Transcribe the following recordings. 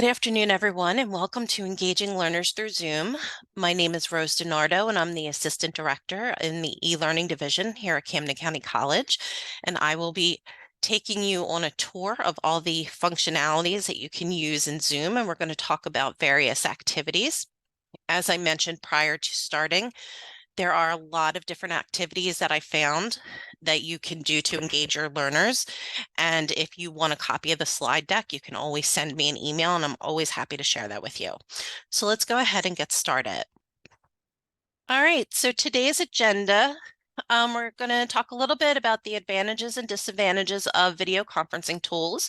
Good afternoon, everyone, and welcome to Engaging Learners Through Zoom. My name is Rose DiNardo, and I'm the Assistant Director in the e-learning division here at Camden County College. And I will be taking you on a tour of all the functionalities that you can use in Zoom, and we're going to talk about various activities. As I mentioned prior to starting, there are a lot of different activities that I found that you can do to engage your learners. And if you want a copy of the slide deck, you can always send me an email and I'm always happy to share that with you. So let's go ahead and get started. All right, so today's agenda, we're going to talk a little bit about the advantages and disadvantages of video conferencing tools.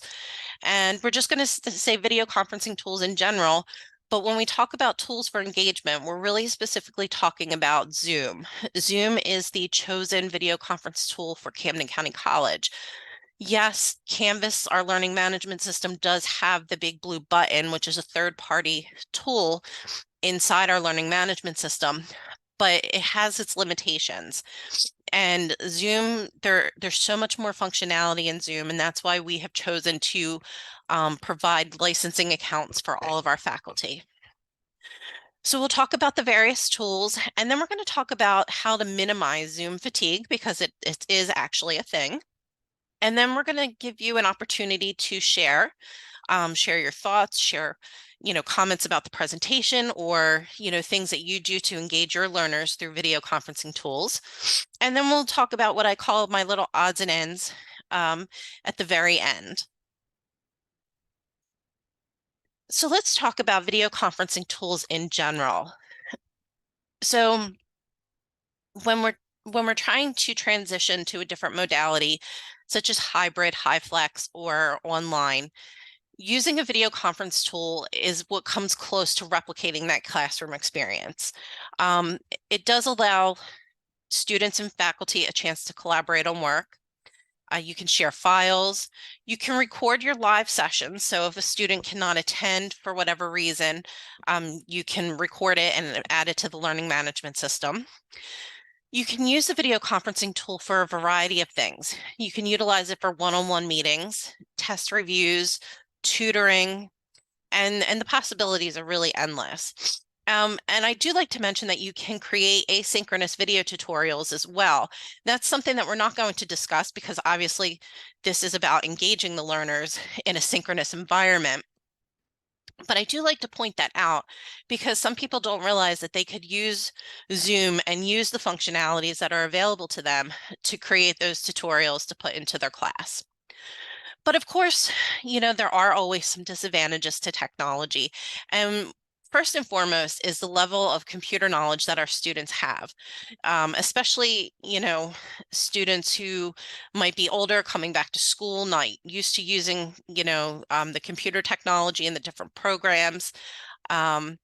And we're just going to say video conferencing tools in general. But when we talk about tools for engagement, we're really specifically talking about Zoom. Zoom is the chosen video conference tool for Camden County College. Yes, Canvas, our learning management system, does have the big blue button, which is a third-party tool inside our learning management system, but it has its limitations. And Zoom, there's so much more functionality in Zoom, and that's why we have chosen to provide licensing accounts for all of our faculty. So we'll talk about the various tools, and then we're going to talk about how to minimize Zoom fatigue because it is actually a thing. And then we're going to give you an opportunity to share your thoughts, share, comments about the presentation or, things that you do to engage your learners through video conferencing tools. And then we'll talk about what I call my little odds and ends at the very end. So let's talk about video conferencing tools in general. So when we're trying to transition to a different modality, such as hybrid, hyflex, or online, using a video conference tool is what comes close to replicating that classroom experience. It does allow students and faculty a chance to collaborate on work. You can share files. You can record your live sessions. So if a student cannot attend for whatever reason, you can record it and add it to the learning management system. You can use the video conferencing tool for a variety of things. You can utilize it for one-on-one meetings, test reviews, tutoring, and the possibilities are really endless. And I do like to mention that you can create asynchronous video tutorials as well. That's something that we're not going to discuss because obviously this is about engaging the learners in a synchronous environment. But I do like to point that out because some people don't realize that they could use Zoom and use the functionalities that are available to them to create those tutorials to put into their class. But of course, there are always some disadvantages to technology. And first and foremost is the level of computer knowledge that our students have, especially, students who might be older, coming back to school, not used to using, the computer technology and the different programs. And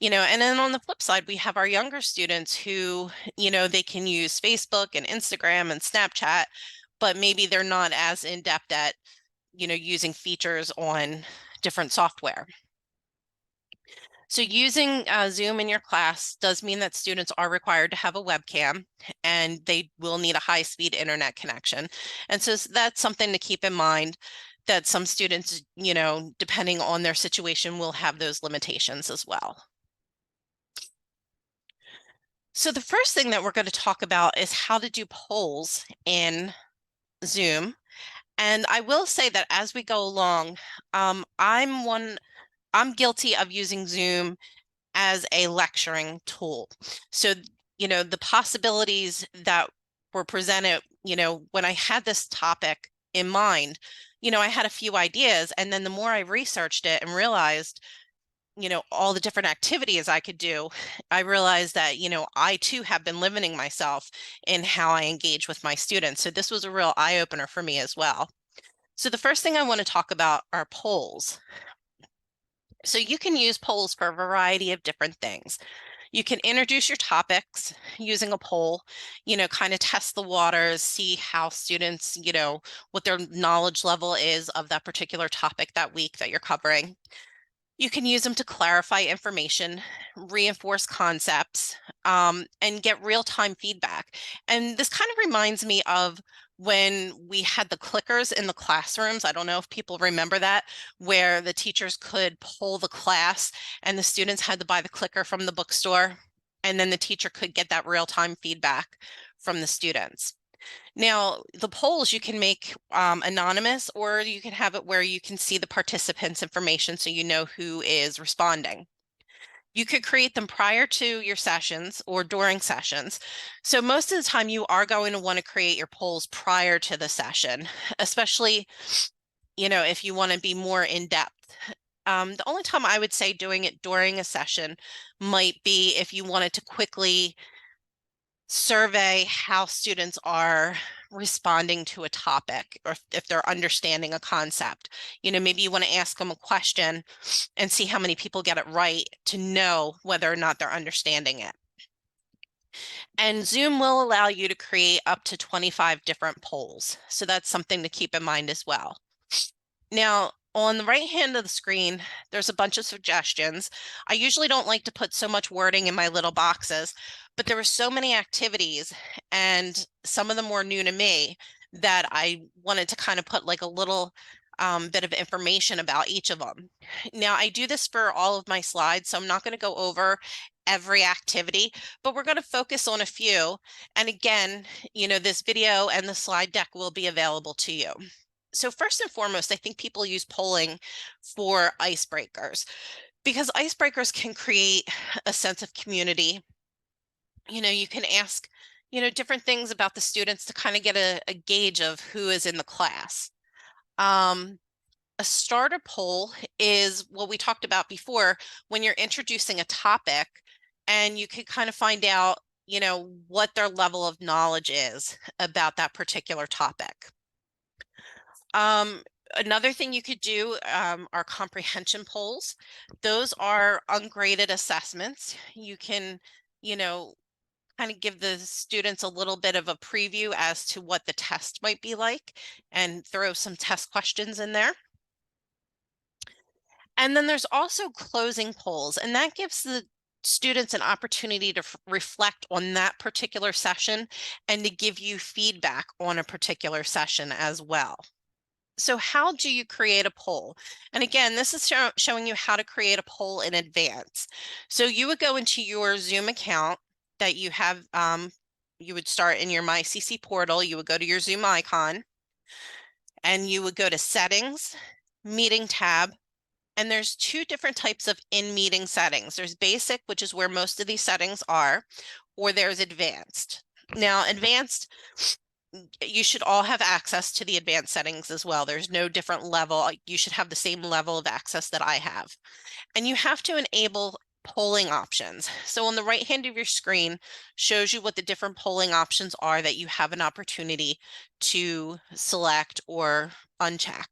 then on the flip side, we have our younger students who, they can use Facebook and Instagram and Snapchat, but maybe they're not as in-depth at using features on different software. So using Zoom in your class does mean that students are required to have a webcam and they will need a high-speed internet connection. And so that's something to keep in mind that some students, depending on their situation, will have those limitations as well. So the first thing that we're going to talk about is how to do polls in Zoom. And I will say that as we go along, I'm guilty of using Zoom as a lecturing tool. So, the possibilities that were presented, when I had this topic in mind, I had a few ideas, and then the more I researched it and realized, all the different activities I could do, I realized that, I too have been limiting myself in how I engage with my students. So this was a real eye-opener for me as well. So the first thing I want to talk about are polls. So you can use polls for a variety of different things. You can introduce your topics using a poll, kind of test the waters, see how students, what their knowledge level is of that particular topic that week that you're covering. You can use them to clarify information, reinforce concepts, and get real-time feedback. And this kind of reminds me of when we had the clickers in the classrooms. I don't know if people remember that, where the teachers could poll the class and the students had to buy the clicker from the bookstore, and then the teacher could get that real-time feedback from the students. Now, the polls you can make anonymous, or you can have it where you can see the participants' information so you know who is responding. You could create them prior to your sessions or during sessions. So most of the time you are going to want to create your polls prior to the session, especially, if you want to be more in depth. The only time I would say doing it during a session might be if you wanted to quickly survey how students are responding to a topic, or if they're understanding a concept. Maybe you want to ask them a question and see how many people get it right to know whether or not they're understanding it. And Zoom will allow you to create up to 25 different polls. So that's something to keep in mind as well. Now, on the right hand of the screen, there's a bunch of suggestions. I usually don't like to put so much wording in my little boxes, but there were so many activities, and some of them were new to me, that I wanted to kind of put like a little bit of information about each of them. Now, I do this for all of my slides, so I'm not going to go over every activity, but we're going to focus on a few. And again, this video and the slide deck will be available to you. So first and foremost, I think people use polling for icebreakers, because icebreakers can create a sense of community. You can ask, different things about the students to kind of get a gauge of who is in the class. A starter poll is what we talked about before, when you're introducing a topic, and you can kind of find out, what their level of knowledge is about that particular topic. Another thing you could do are comprehension polls. Those are ungraded assessments. You can, kind of give the students a little bit of a preview as to what the test might be like, and throw some test questions in there. And then there's also closing polls, and that gives the students an opportunity to reflect on that particular session and to give you feedback on a particular session as well. So how do you create a poll? And again, this is showing you how to create a poll in advance. So you would go into your Zoom account that you have, you would start in your MyCC portal, you would go to your Zoom icon, and you would go to Settings, Meeting tab, and there's two different types of in-meeting settings. There's Basic, which is where most of these settings are, or there's Advanced. Now, Advanced, you should all have access to the advanced settings as well. There's no different level. You should have the same level of access that I have. And you have to enable polling options. So on the right hand of your screen shows you what the different polling options are that you have an opportunity to select or uncheck.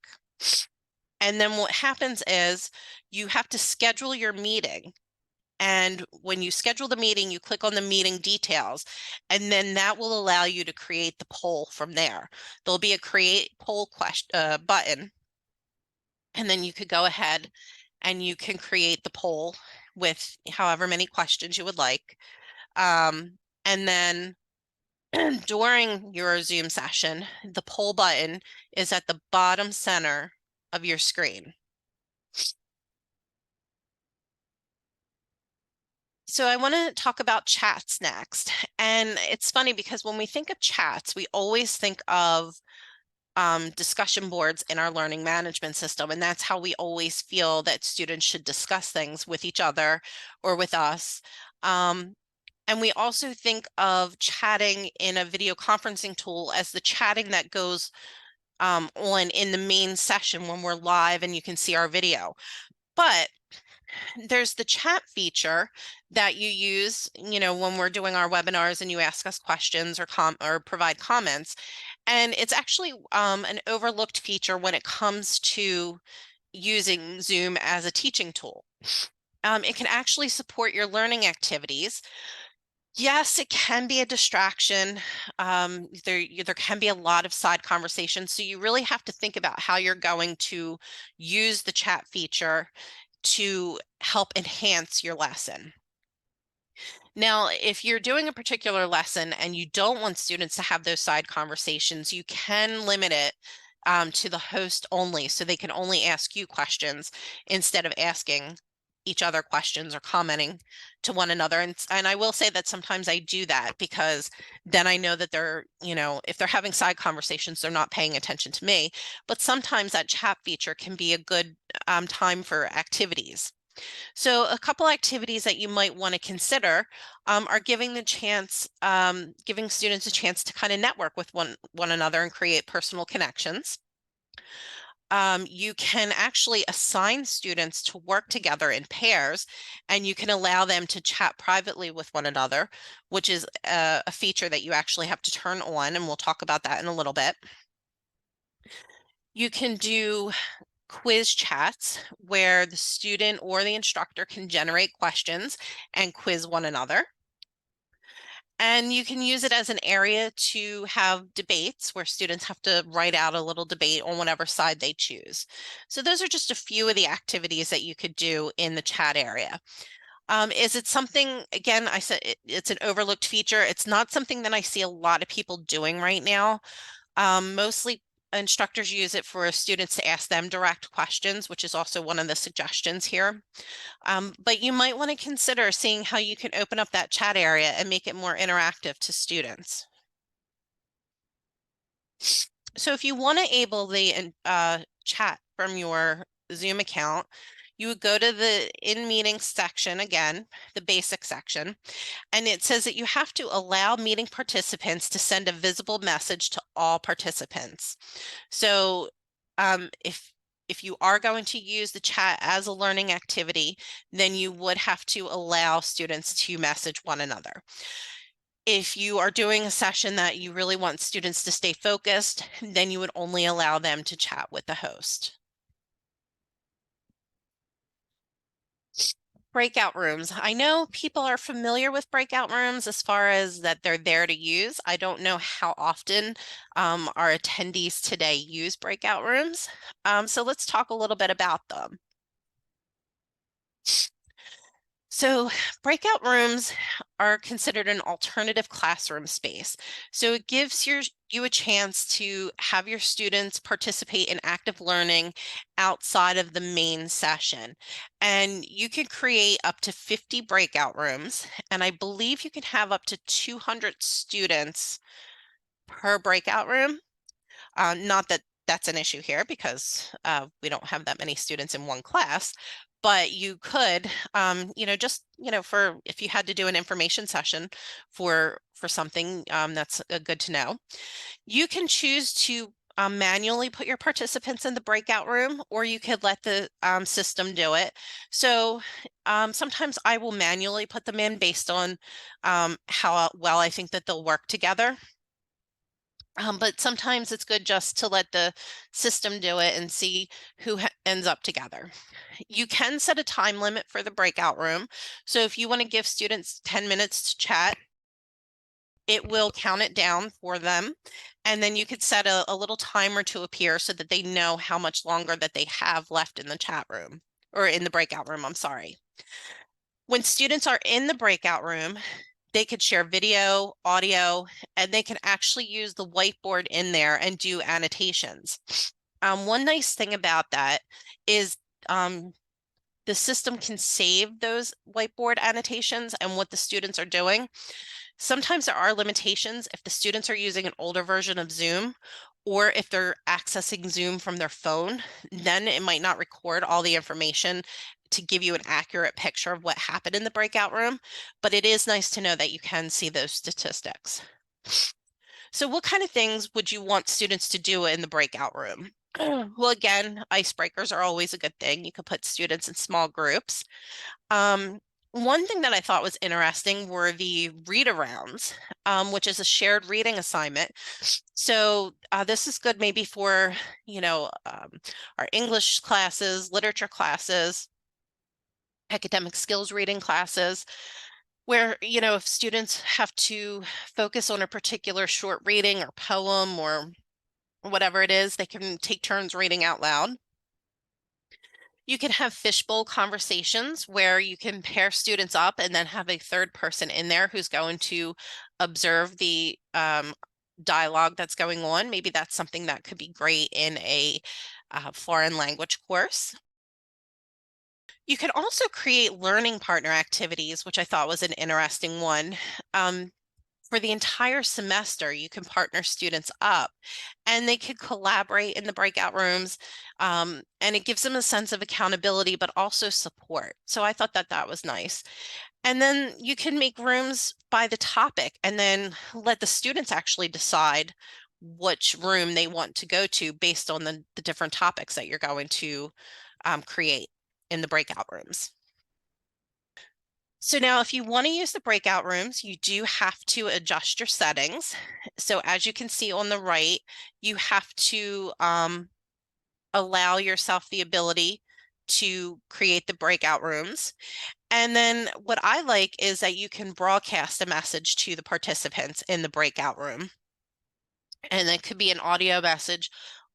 And then what happens is you have to schedule your meeting. And when you schedule the meeting, you click on the meeting details, and then that will allow you to create the poll from there. There'll be a create poll button, and then you could go ahead and you can create the poll with however many questions you would like. And then during your Zoom session, the poll button is at the bottom center of your screen. So I want to talk about chats next. And it's funny because when we think of chats, we always think of discussion boards in our learning management system. And that's how we always feel that students should discuss things with each other or with us. And we also think of chatting in a video conferencing tool as the chatting that goes on in the main session when we're live and you can see our video. But there's the chat feature that you use, when we're doing our webinars and you ask us questions or provide comments. And it's actually an overlooked feature when it comes to using Zoom as a teaching tool. It can actually support your learning activities. Yes, it can be a distraction. There can be a lot of side conversations. So you really have to think about how you're going to use the chat feature to help enhance your lesson. Now, if you're doing a particular lesson and you don't want students to have those side conversations, you can limit it to the host only, so they can only ask you questions instead of asking each other questions or commenting to one another. And I will say that sometimes I do that because then I know that they're, if they're having side conversations, they're not paying attention to me. But sometimes that chat feature can be a good time for activities. So a couple activities that you might want to consider are giving students a chance to kind of network with one another and create personal connections. You can actually assign students to work together in pairs, and you can allow them to chat privately with one another, which is a feature that you actually have to turn on, and we'll talk about that in a little bit. You can do quiz chats where the student or the instructor can generate questions and quiz one another. And you can use it as an area to have debates where students have to write out a little debate on whatever side they choose. So those are just a few of the activities that you could do in the chat area. Is it something, again, I said it's an overlooked feature. It's not something that I see a lot of people doing right now. Mostly instructors use it for students to ask them direct questions, which is also one of the suggestions here. But you might want to consider seeing how you can open up that chat area and make it more interactive to students. So if you want to enable the chat from your Zoom account, you would go to the in-meeting section again, the basic section, and it says that you have to allow meeting participants to send a visible message to all participants. So if you are going to use the chat as a learning activity, then you would have to allow students to message one another. If you are doing a session that you really want students to stay focused, then you would only allow them to chat with the host. Breakout rooms. I know people are familiar with breakout rooms as far as that they're there to use. I don't know how often our attendees today use breakout rooms. So let's talk a little bit about them. So breakout rooms are considered an alternative classroom space. So it gives you a chance to have your students participate in active learning outside of the main session. And you can create up to 50 breakout rooms, and I believe you can have up to 200 students per breakout room. Not that that's an issue here because we don't have that many students in one class, but you could, for if you had to do an information session for something, that's good to know. You can choose to manually put your participants in the breakout room, or you could let the system do it. So sometimes I will manually put them in based on how well I think that they'll work together. But sometimes it's good just to let the system do it and see who ends up together. You can set a time limit for the breakout room. So if you want to give students 10 minutes to chat, it will count it down for them. And then you could set a little timer to appear so that they know how much longer that they have left in the chat room or in the breakout room, I'm sorry. When students are in the breakout room, they could share video, audio, and they can actually use the whiteboard in there and do annotations. One nice thing about that is the system can save those whiteboard annotations and what the students are doing. Sometimes there are limitations if the students are using an older version of Zoom, or if they're accessing Zoom from their phone, then it might not record all the information to give you an accurate picture of what happened in the breakout room, but it is nice to know that you can see those statistics. So what kind of things would you want students to do in the breakout room? Well, again, icebreakers are always a good thing. You could put students in small groups. One thing that I thought was interesting were the read-arounds, which is a shared reading assignment. So this is good maybe for, our English classes, literature classes, academic skills reading classes, where, if students have to focus on a particular short reading or poem or whatever it is, they can take turns reading out loud. You can have fishbowl conversations where you can pair students up and then have a third person in there who's going to observe the dialogue that's going on. Maybe that's something that could be great in a foreign language course. You can also create learning partner activities, which I thought was an interesting one. Um, for the entire semester, you can partner students up and they can collaborate in the breakout rooms. And it gives them a sense of accountability, but also support. So I thought that that was nice. And then you can make rooms by the topic and then let the students actually decide which room they want to go to based on the different topics that you're going to create in the breakout rooms. So now if you want to use the breakout rooms, you do have to adjust your settings. So as you can see on the right, you have to allow yourself the ability to create the breakout rooms. And then what I like is that you can broadcast a message to the participants in the breakout room. And it could be an audio message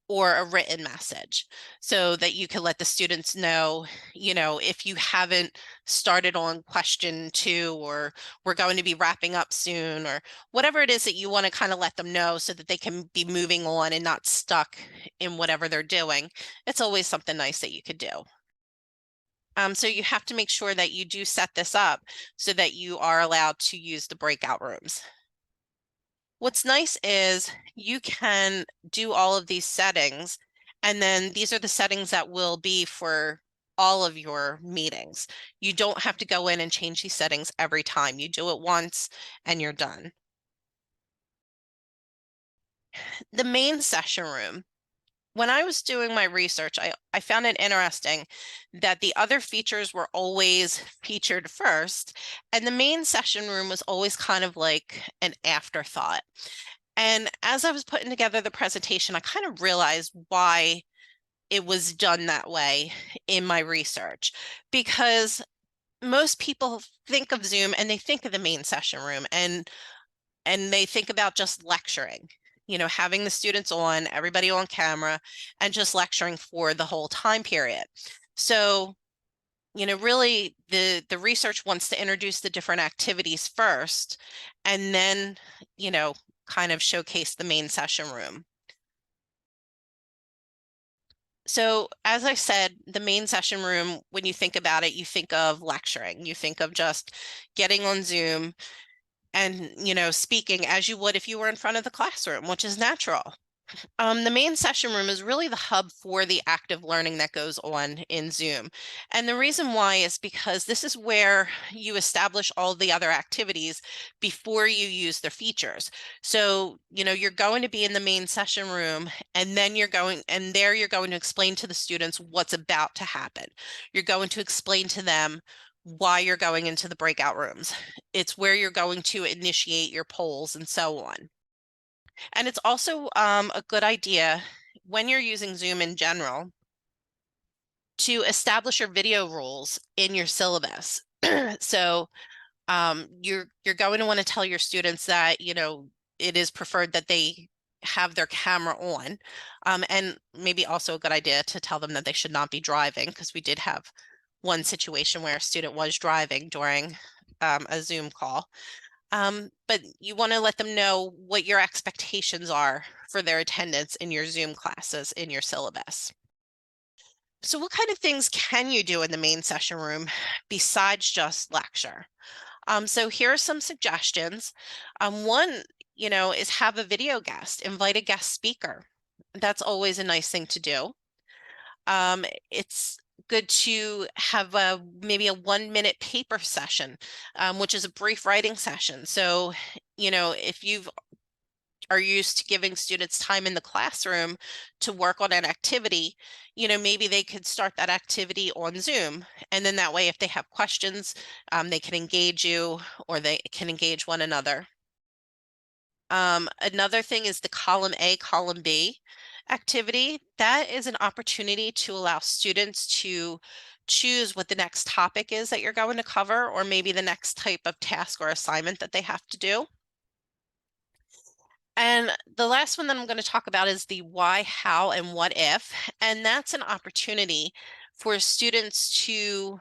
or a written message so that you can let the students know, if you haven't started on question 2 or we're going to be wrapping up soon or whatever it is that you want to kind of let them know so that they can be moving on and not stuck in whatever they're doing. It's always something nice that you could do. So you have to make sure that you do set this up so that you are allowed to use the breakout rooms. What's nice is you can do all of these settings, and then these are the settings that will be for all of your meetings. You don't have to go in and change these settings every time. You do it once and you're done. The main session room. When I was doing my research, I found it interesting that the other features were always featured first, and the main session room was always kind of like an afterthought. And as I was putting together the presentation, I kind of realized why it was done that way in my research, because most people think of Zoom and they think of the main session room and they think about just lecturing, having the students on, everybody on camera, and just lecturing for the whole time period. So, really the research wants to introduce the different activities first and then, kind of showcase the main session room. So, as I said, the main session room, when you think about it, you think of lecturing, you think of just getting on Zoom and, speaking as you would if you were in front of the classroom, which is natural. The main session room is really the hub for the active learning that goes on in Zoom. And the reason why is because this is where you establish all the other activities before you use the features. So, you're going to be in the main session room and then you're going to explain to the students what's about to happen. You're going to explain to them why you're going into the breakout rooms. It's where you're going to initiate your polls and so on. And it's also a good idea when you're using Zoom in general to establish your video rules in your syllabus. So you're going to want to tell your students that, it is preferred that they have their camera on. And maybe also a good idea to tell them that they should not be driving, because we did have one situation where a student was driving during a Zoom call. But you want to let them know what your expectations are for their attendance in your Zoom classes in your syllabus. So what kind of things can you do in the main session room besides just lecture? So here are some suggestions. One, is have a video guest, invite a guest speaker. That's always a nice thing to do. It's good to have maybe a 1-minute paper session, which is a brief writing session. So, if you are used to giving students time in the classroom to work on an activity, maybe they could start that activity on Zoom. And then that way, if they have questions, they can engage you or they can engage one another. Another thing is the column A, column B activity. That is an opportunity to allow students to choose what the next topic is that you're going to cover, or maybe the next type of task or assignment that they have to do. And the last one that I'm going to talk about is the why, how, and what if. And that's an opportunity for students to,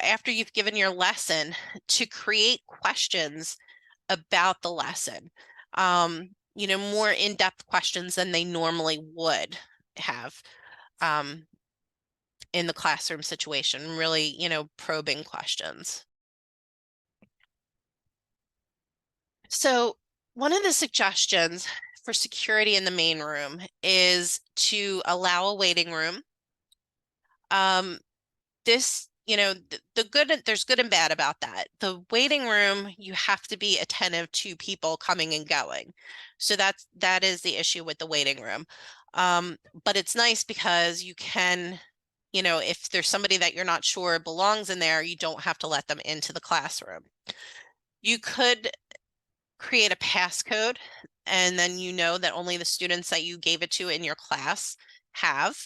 after you've given your lesson, to create questions about the lesson, more in-depth questions than they normally would have in the classroom situation, really, probing questions. So one of the suggestions for security in the main room is to allow a waiting room. This, the good, there's good and bad about that. The waiting room, you have to be attentive to people coming and going. So that is the issue with the waiting room. But it's nice because you can, if there's somebody that you're not sure belongs in there, you don't have to let them into the classroom. You could create a passcode, and then you know that only the students that you gave it to in your class have.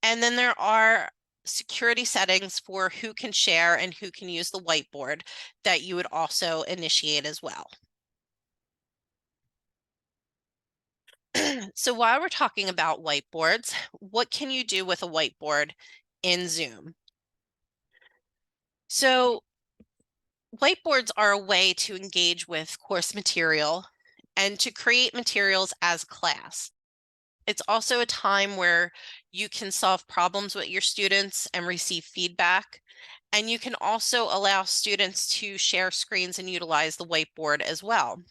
And then there are security settings for who can share and who can use the whiteboard that you would also initiate as well. So while we're talking about whiteboards, what can you do with a whiteboard in Zoom? So whiteboards are a way to engage with course material and to create materials as a class. It's also a time where you can solve problems with your students and receive feedback. And you can also allow students to share screens and utilize the whiteboard as well.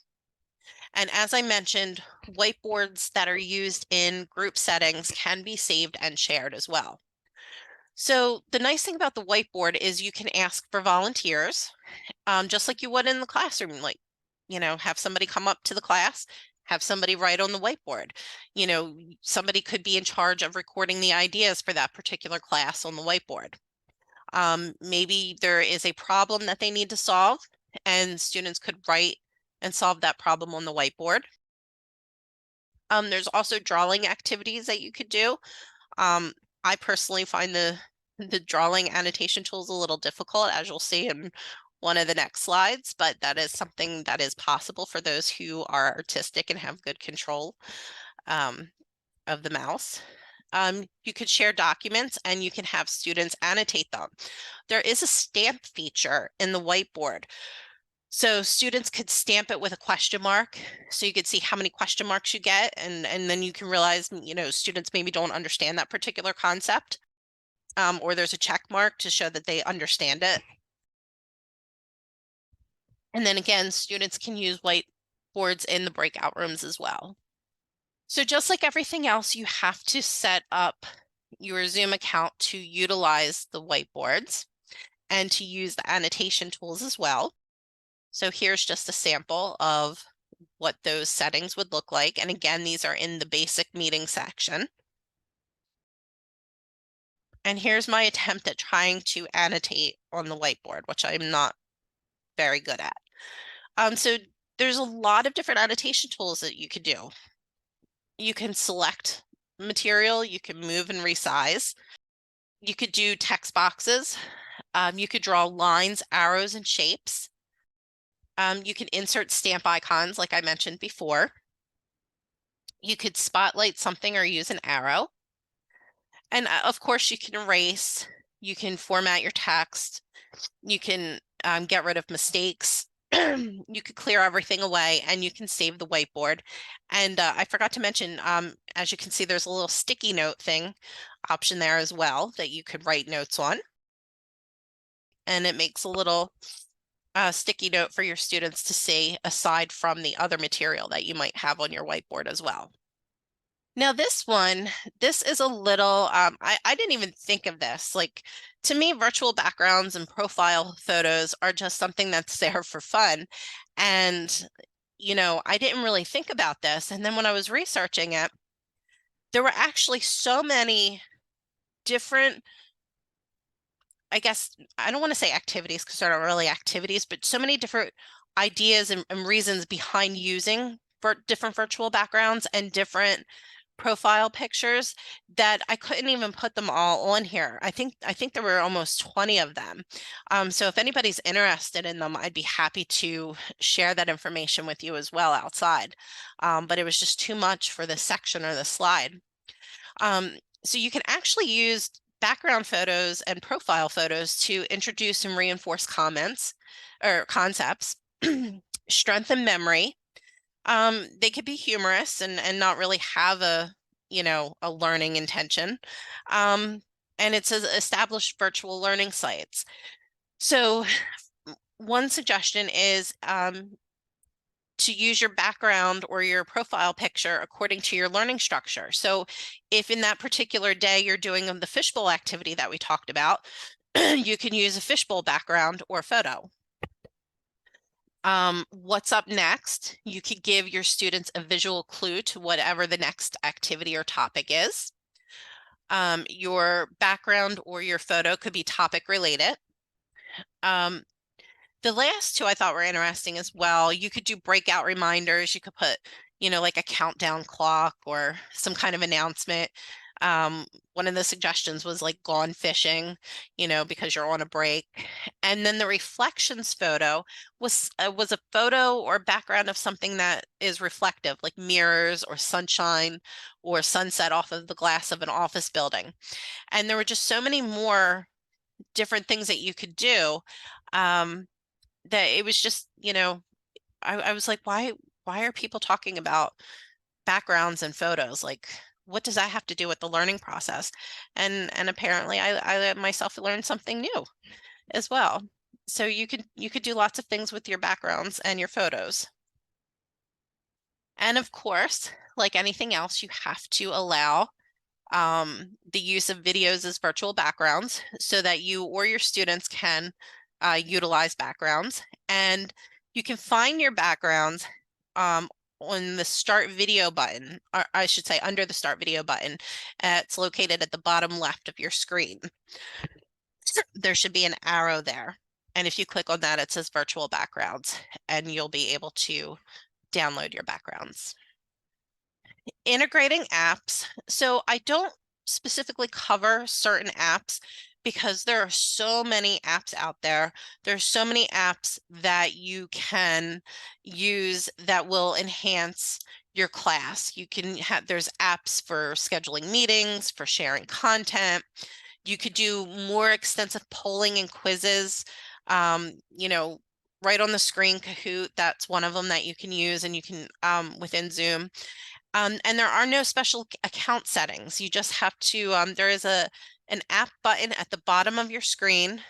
And as I mentioned, whiteboards that are used in group settings can be saved and shared as well. So the nice thing about the whiteboard is you can ask for volunteers, just like you would in the classroom, like, have somebody come up to the class, have somebody write on the whiteboard. Somebody could be in charge of recording the ideas for that particular class on the whiteboard. Maybe there is a problem that they need to solve, and students could write and solve that problem on the whiteboard. There's also drawing activities that you could do. I personally find the drawing annotation tools a little difficult, as you'll see in one of the next slides, but that is something that is possible for those who are artistic and have good control of the mouse. You could share documents and you can have students annotate them. There is a stamp feature in the whiteboard. So students could stamp it with a question mark. So you could see how many question marks you get. And then you can realize, students maybe don't understand that particular concept. Or there's a check mark to show that they understand it. And then again, students can use whiteboards in the breakout rooms as well. So just like everything else, you have to set up your Zoom account to utilize the whiteboards and to use the annotation tools as well. So here's just a sample of what those settings would look like. And again, these are in the basic meeting section. And here's my attempt at trying to annotate on the whiteboard, which I'm not very good at. So there's a lot of different annotation tools that you could do. You can select material, you can move and resize. You could do text boxes. You could draw lines, arrows, and shapes. You can insert stamp icons, like I mentioned before. You could spotlight something or use an arrow. And of course, you can erase. You can format your text. You can get rid of mistakes. You could clear everything away and you can save the whiteboard. And I forgot to mention, as you can see, there's a little sticky note thing option there as well that you could write notes on. And it makes a little sticky note for your students to see aside from the other material that you might have on your whiteboard as well. Now this is a little, I didn't even think of this. Like, to me, virtual backgrounds and profile photos are just something that's there for fun. And, I didn't really think about this. And then when I was researching it, there were actually so many different, I guess, I don't want to say activities because they're not really activities, but so many different ideas and reasons behind using different virtual backgrounds and different profile pictures that I couldn't even put them all on here. I think there were almost 20 of them. So if anybody's interested in them, I'd be happy to share that information with you as well outside. But it was just too much for this section or this slide. So you can actually use background photos and profile photos to introduce and reinforce comments or concepts, strengthen memory. They could be humorous and not really have a learning intention. Um, and it's established virtual learning sites. So one suggestion is to use your background or your profile picture according to your learning structure. So if in that particular day you're doing the fishbowl activity that we talked about, you can use a fishbowl background or photo. What's up next? You could give your students a visual clue to whatever the next activity or topic is. Your background or your photo could be topic related. Um, The last two I thought were interesting as well. You could do breakout reminders. You could put, like a countdown clock or some kind of announcement. One of the suggestions was like gone fishing, because you're on a break. And then the reflections photo was a photo or background of something that is reflective, like mirrors or sunshine or sunset off of the glass of an office building. And there were just so many more different things that you could do. Um, that it was just, I was like, why are people talking about backgrounds and photos? Like, what does that have to do with the learning process? And apparently I myself learned something new as well. So you could do lots of things with your backgrounds and your photos. And of course, like anything else, you have to allow the use of videos as virtual backgrounds so that you or your students can utilize backgrounds. And you can find your backgrounds on the Start Video button, or I should say under the Start Video button. It's located at the bottom left of your screen. There should be an arrow there. And if you click on that, it says virtual backgrounds, and you'll be able to download your backgrounds. Integrating apps. So I don't specifically cover certain apps because there are so many apps out there. There's so many apps that you can use that will enhance your class. You can have, there's apps for scheduling meetings, for sharing content. You could do more extensive polling and quizzes. Um, you know, right on the screen, Kahoot, that's one of them that you can use, and you can within Zoom. And there are no special account settings. You just have to, there is an app button at the bottom of your screen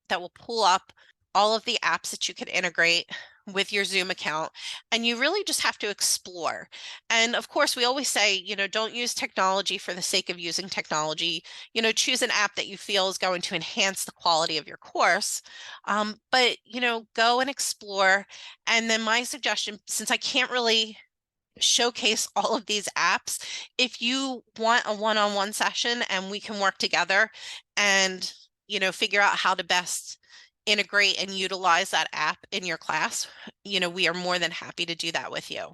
that will pull up all of the apps that you can integrate with your Zoom account. And you really just have to explore. And of course, we always say, don't use technology for the sake of using technology. Choose an app that you feel is going to enhance the quality of your course. But, go and explore. And then my suggestion, since I can't really showcase all of these apps, if you want a one-on-one session and we can work together and figure out how to best integrate and utilize that app in your class, we are more than happy to do that with you.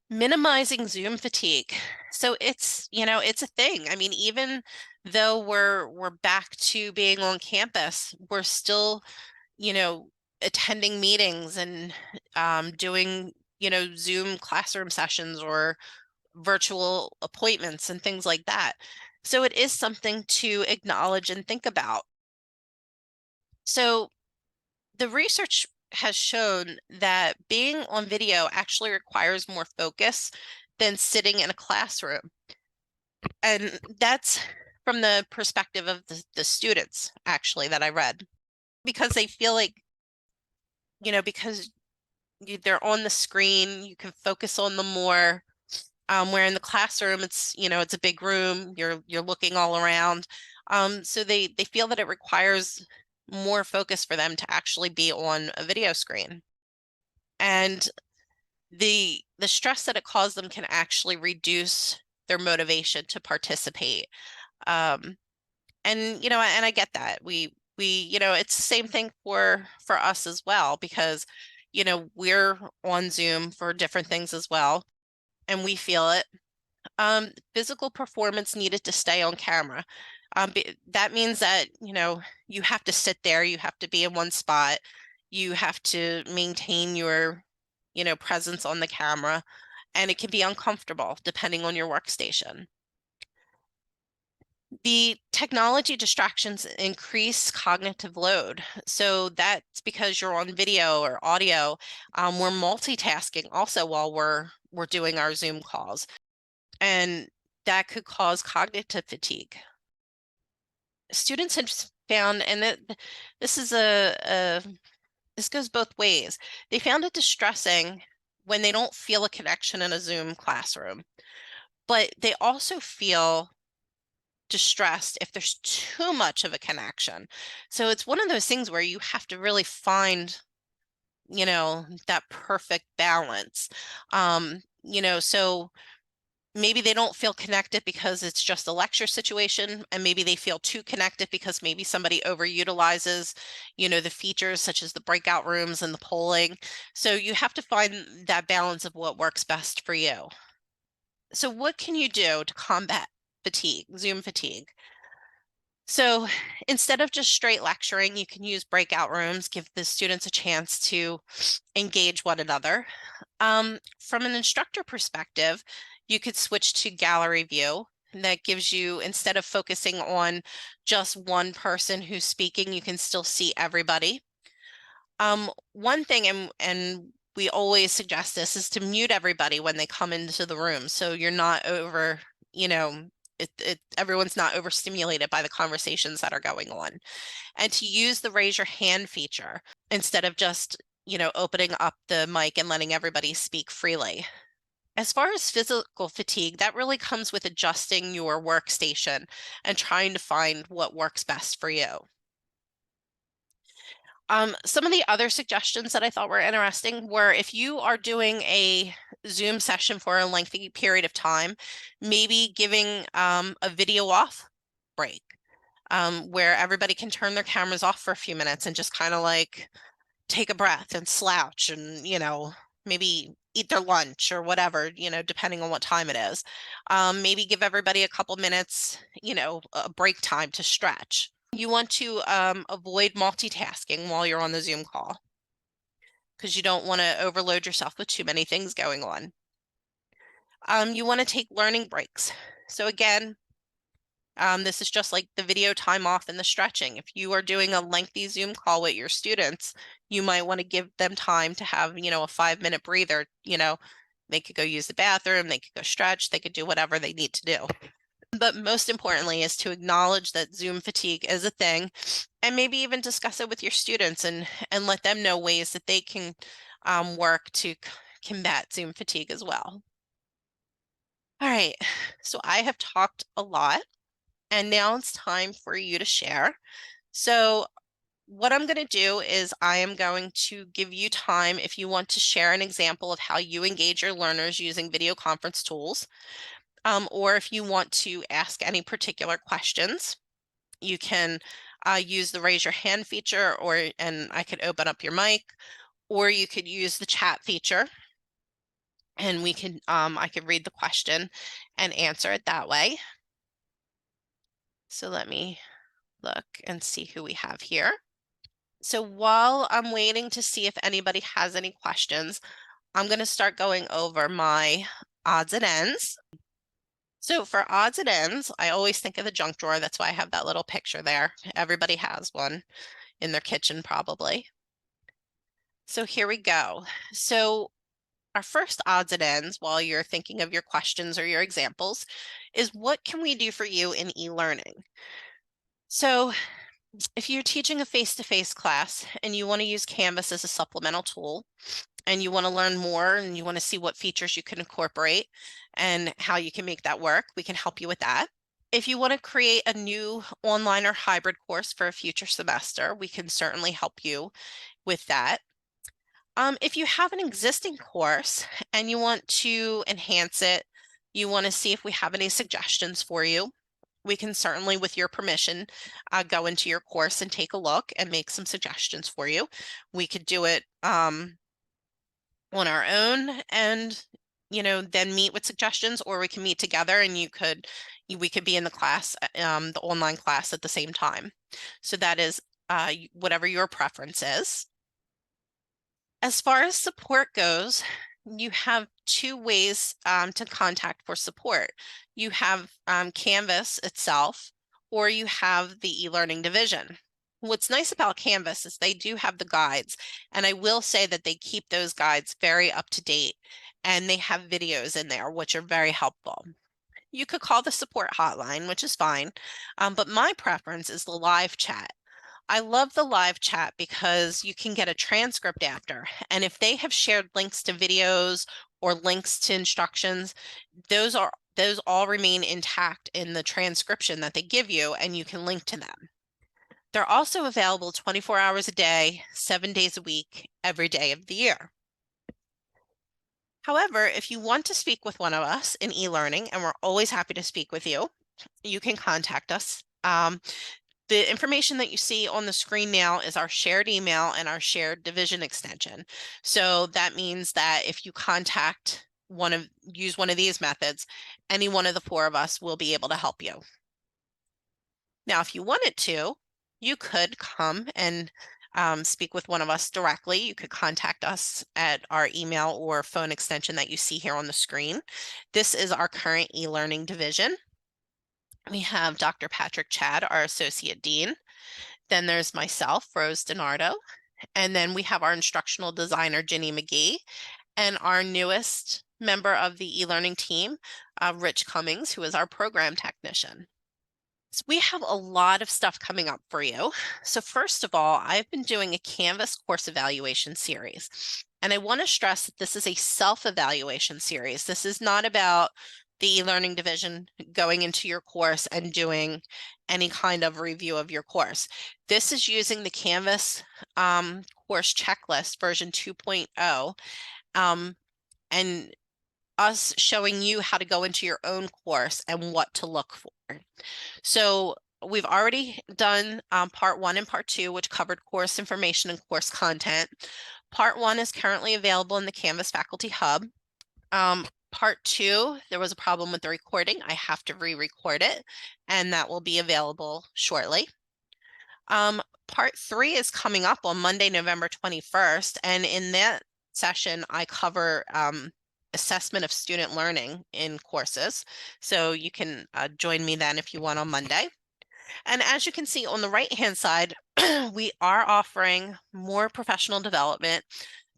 Minimizing Zoom fatigue. So it's a thing. I mean, even though we're back to being on campus, we're still attending meetings and doing Zoom classroom sessions or virtual appointments and things like that. So it is something to acknowledge and think about. So the research has shown that being on video actually requires more focus than sitting in a classroom. And that's from the perspective of the students, actually, that I read, because they feel like, because they're on the screen, you can focus on them more. Where in the classroom, it's a big room, you're looking all around. So they feel that it requires more focus for them to actually be on a video screen. And the stress that it caused them can actually reduce their motivation to participate. Um, and I get that. It's the same thing for us as well, because we're on Zoom for different things as well, and we feel it. Physical performance needed to stay on camera. That means that, you have to sit there, you have to be in one spot, you have to maintain your, presence on the camera, and it can be uncomfortable depending on your workstation. The technology distractions increase cognitive load. So that's because you're on video or audio. We're multitasking also while we're doing our Zoom calls, and that could cause cognitive fatigue. Students have found, and this is this goes both ways. They found it distressing when they don't feel a connection in a Zoom classroom, but they also feel distressed if there's too much of a connection. So it's one of those things where you have to really find, that perfect balance. So maybe they don't feel connected because it's just a lecture situation, and maybe they feel too connected because maybe somebody overutilizes, the features such as the breakout rooms and the polling. So you have to find that balance of what works best for you. So what can you do to combat fatigue, Zoom fatigue? So instead of just straight lecturing, you can use breakout rooms, give the students a chance to engage one another. From an instructor perspective, you could switch to gallery view. That gives you, instead of focusing on just one person who's speaking, you can still see everybody. One thing, and we always suggest this, is to mute everybody when they come into the room. So you're not over, everyone's not overstimulated by the conversations that are going on. And to use the raise your hand feature instead of just, opening up the mic and letting everybody speak freely. As far as physical fatigue, that really comes with adjusting your workstation and trying to find what works best for you. Some of the other suggestions that I thought were interesting were, if you are doing a Zoom session for a lengthy period of time, maybe giving a video off break, where everybody can turn their cameras off for a few minutes and just kind of like take a breath and slouch and, maybe eat their lunch or whatever, depending on what time it is. Maybe give everybody a couple minutes, a break time to stretch. You want to avoid multitasking while you're on the Zoom call, because you don't want to overload yourself with too many things going on. You want to take learning breaks. So again, this is just like the video time off and the stretching. If you are doing a lengthy Zoom call with your students, you might want to give them time to have, a 5-minute breather. They could go use the bathroom, they could go stretch, they could do whatever they need to do. But most importantly is to acknowledge that Zoom fatigue is a thing, and maybe even discuss it with your students and let them know ways that they can work to combat Zoom fatigue as well. All right, so I have talked a lot, and now it's time for you to share. So what I'm going to do is I am going to give you time if you want to share an example of how you engage your learners using video conference tools, or if you want to ask any particular questions. You can use the raise your hand feature, and I could open up your mic, or you could use the chat feature, and I could read the question and answer it that way. So let me look and see who we have here. So while I'm waiting to see if anybody has any questions, I'm going to start going over my odds and ends. So for odds and ends, I always think of the junk drawer. That's why I have that little picture there. Everybody has one in their kitchen probably. So here we go. So our first odds and ends, while you're thinking of your questions or your examples, is what can we do for you in e-learning? So if you're teaching a face-to-face class and you want to use Canvas as a supplemental tool, and you want to learn more and you want to see what features you can incorporate and how you can make that work, we can help you with that. If you want to create a new online or hybrid course for a future semester, we can certainly help you with that. If you have an existing course and you want to enhance it, you want to see if we have any suggestions for you, we can certainly, with your permission, go into your course and take a look and make some suggestions for you. We could do it on our own and, then meet with suggestions, or we can meet together and we could be in the class, the online class at the same time. So that is whatever your preference is. As far as support goes, you have two ways to contact for support. You have Canvas itself, or you have the e-learning division. What's nice about Canvas is they do have the guides, and I will say that they keep those guides very up to date, and they have videos in there, which are very helpful. You could call the support hotline, which is fine, but my preference is the live chat. I love the live chat because you can get a transcript after, and if they have shared links to videos or links to instructions, those all remain intact in the transcription that they give you, and you can link to them. They're also available 24 hours a day, 7 days a week, every day of the year. However, if you want to speak with one of us in e-learning, and we're always happy to speak with you, you can contact us. The information that you see on the screen now is our shared email and our shared division extension. So that means that if you use one of these methods, any one of the four of us will be able to help you. Now, if you wanted to, you could come and speak with one of us directly. You could contact us at our email or phone extension that you see here on the screen. This is our current e-learning division. We have Dr. Patrick Chad, our Associate Dean. Then there's myself, Rose DiNardo. And then we have our instructional designer, Ginny McGee, and our newest member of the e-learning team, Rich Cummings, who is our program technician. So we have a lot of stuff coming up for you. So first of all, I've been doing a Canvas course evaluation series. And I want to stress that this is a self-evaluation series. This is not about the e-learning division going into your course and doing any kind of review of your course. This is using the Canvas course checklist version 2.0 and us showing you how to go into your own course and what to look for. So we've already done part 1 and part 2, which covered course information and course content. Part 1 is currently available in the Canvas Faculty Hub. Part 2, there was a problem with the recording. I have to re-record it, and that will be available shortly. Part 3 is coming up on Monday, November 21st, and in that session, I cover assessment of student learning in courses. So you can join me then if you want on Monday. And as you can see on the right-hand side, we are offering more professional development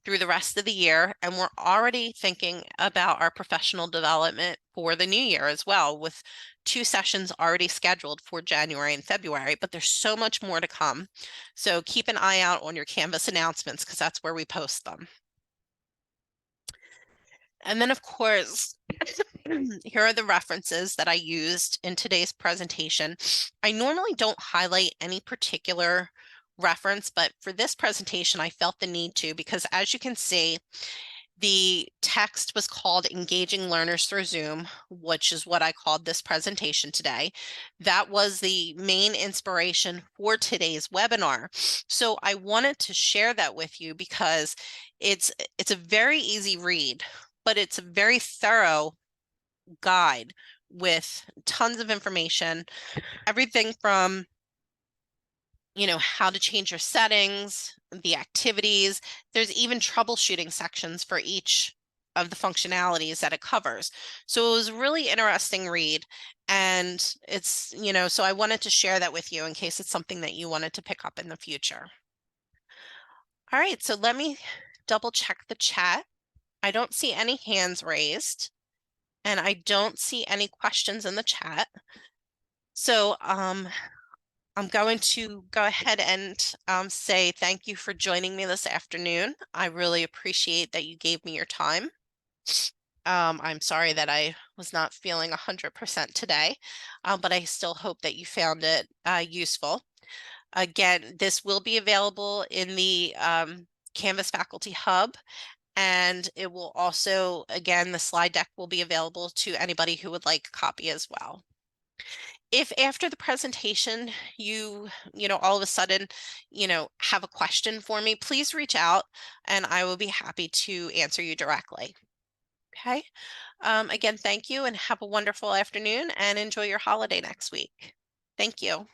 through the rest of the year. And we're already thinking about our professional development for the new year as well, with 2 sessions already scheduled for January and February, but there's so much more to come. So keep an eye out on your Canvas announcements because that's where we post them. And then, of course, here are the references that I used in today's presentation. I normally don't highlight any particular reference, but for this presentation, I felt the need to because, as you can see, the text was called Engaging Learners Through Zoom, which is what I called this presentation today. That was the main inspiration for today's webinar. So I wanted to share that with you because it's a very easy read, but it's a very thorough guide with tons of information, everything from how to change your settings, the activities. There's even troubleshooting sections for each of the functionalities that it covers. So it was a really interesting read. And it's, so I wanted to share that with you in case it's something that you wanted to pick up in the future. All right, so let me double check the chat. I don't see any hands raised, and I don't see any questions in the chat. So I'm going to go ahead and say thank you for joining me this afternoon. I really appreciate that you gave me your time. I'm sorry that I was not feeling 100% today, but I still hope that you found it useful. Again, this will be available in the Canvas Faculty Hub, and it will also, again, the slide deck will be available to anybody who would like a copy as well. If after the presentation you all of a sudden have a question for me, please reach out and I will be happy to answer you directly. Okay. Again, thank you and have a wonderful afternoon and enjoy your holiday next week. Thank you.